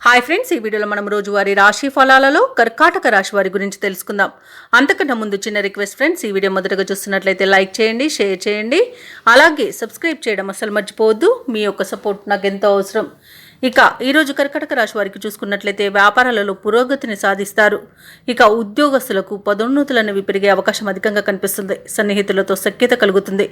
Hi friends, ఈ వీడియోలో మనం రోజువారీ రాశి ఫలాలలో కర్కాటక రాశి వారి గురించి తెలుసుకుందాం. అంతకన్నా ముందు చిన్న రిక్వెస్ట్ ఫ్రెండ్స్, ఈ వీడియో మొదటగా చూస్తున్నట్లయితే లైక్ చేయండి, షేర్ చేయండి, అలాగే సబ్స్క్రైబ్ చేయడం అసలు మర్చిపోవద్దు. మీ యొక్క సపోర్ట్ నాకు ఎంతో అవసరం. ఇక ఈరోజు కర్కాటక రాశి వారికి చూసుకున్నట్లయితే వ్యాపారాలలో పురోగతిని సాధిస్తారు. ఇక ఉద్యోగస్తులకు పదోన్నతులు అనేవి పెరిగే అవకాశం అధికంగా కనిపిస్తుంది. సన్నిహితులతో సఖ్యత కలుగుతుంది.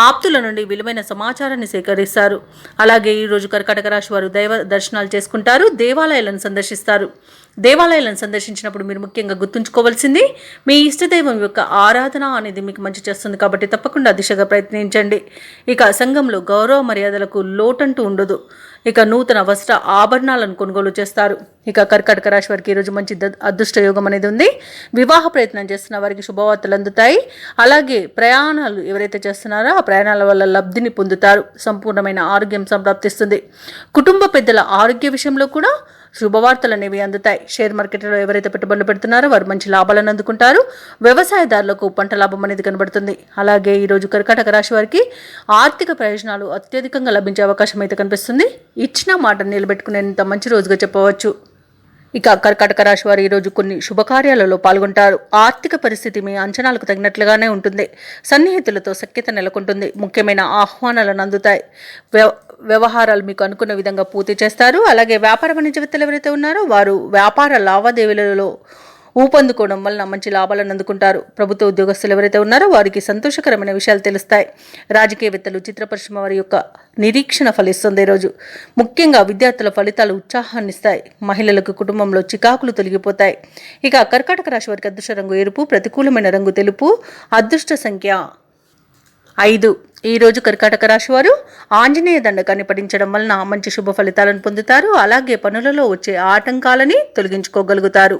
ఆప్తుల నుండి విలువైన సమాచారాన్ని సేకరిస్తారు. అలాగే ఈరోజు కర్కాటక రాశి వారు దైవ దర్శనాలు చేసుకుంటారు, దేవాలయాలను సందర్శిస్తారు. దేవాలయాలను సందర్శించినప్పుడు మీరు ముఖ్యంగా గుర్తుంచుకోవాల్సింది మీ ఇష్టదైవం యొక్క ఆరాధన అనేది మీకు మంచి చేస్తుంది. కాబట్టి తప్పకుండా దిశగా ప్రయత్నించండి. ఇక సంఘంలో గౌరవ మర్యాదలకు లోటంటూ ఉండదు. ఇక నూతన వస్త్ర ఆభరణాలను కొనుగోలు చేస్తారు. ఇక కర్కాటక రాశి వారికి ఈరోజు మంచి అదృష్ట యోగం అనేది ఉంది. వివాహ ప్రయత్నం చేస్తున్న వారికి శుభవార్తలు అందుతాయి. అలాగే ప్రయాణాలు ఎవరైతే చేస్తున్నారో ఆ ప్రయాణాల వల్ల లబ్ధిని పొందుతారు. సంపూర్ణమైన ఆరోగ్యం సంప్రాప్తిస్తుంది. కుటుంబ పెద్దల ఆరోగ్య విషయంలో కూడా శుభవార్తలు అనేవి అందుతాయి. షేర్ మార్కెట్లో ఎవరైతే పెట్టుబడులు పెడుతున్నారో వారు మంచి లాభాలను అందుకుంటారు. వ్యవసాయదారులకు పంట లాభం అనేది కనబడుతుంది. అలాగే ఈరోజు కర్కాటక రాశి వారికి ఆర్థిక ప్రయోజనాలు అత్యధికంగా లభించే అవకాశం అయితే కనిపిస్తుంది. ఇచ్చిన మాటను నిలబెట్టుకునేంత మంచి రోజుగా చెప్పవచ్చు. ఇక కర్కాటక రాశి వారు ఈరోజు కొన్ని శుభకార్యాలలో పాల్గొంటారు. ఆర్థిక పరిస్థితి మీ అంచనాలకు తగినట్లుగానే ఉంటుంది. సన్నిహితులతో సఖ్యత నెలకొంటుంది. ముఖ్యమైన ఆహ్వానాలను అందుతాయి. వ్యవహారాలు మీకు అనుకున్న విధంగా పూర్తి చేస్తారు. అలాగే వ్యాపార వాణిజ్యవేత్తలు ఎవరైతే ఉన్నారో వారు వ్యాపార లావాదేవీలలో ఊపందుకోవడం వలన మంచి లాభాలను అందుకుంటారు. ప్రభుత్వ ఉద్యోగస్తులు ఎవరైతే ఉన్నారో వారికి సంతోషకరమైన విషయాలు తెలుస్తాయి. రాజకీయవేత్తలు, చిత్ర పరిశ్రమ వారి యొక్క నిరీక్షణ ఫలిస్తుంది. ఈరోజు ముఖ్యంగా విద్యార్థుల ఫలితాలు ఉత్సాహాన్ని ఇస్తాయి. మహిళలకు కుటుంబంలో చికాకులు తొలగిపోతాయి. ఇక కర్కాటక రాశి వారికి అదృష్ట రంగు ఎరుపు, ప్రతికూలమైన రంగు తెలుపు, అదృష్ట సంఖ్య 5. ఈరోజు కర్కాటక రాశి వారు ఆంజనేయ దండకాన్ని పఠించడం వలన మంచి శుభ ఫలితాలను పొందుతారు. అలాగే పనులలో వచ్చే ఆటంకాలని తొలగించుకోగలుగుతారు.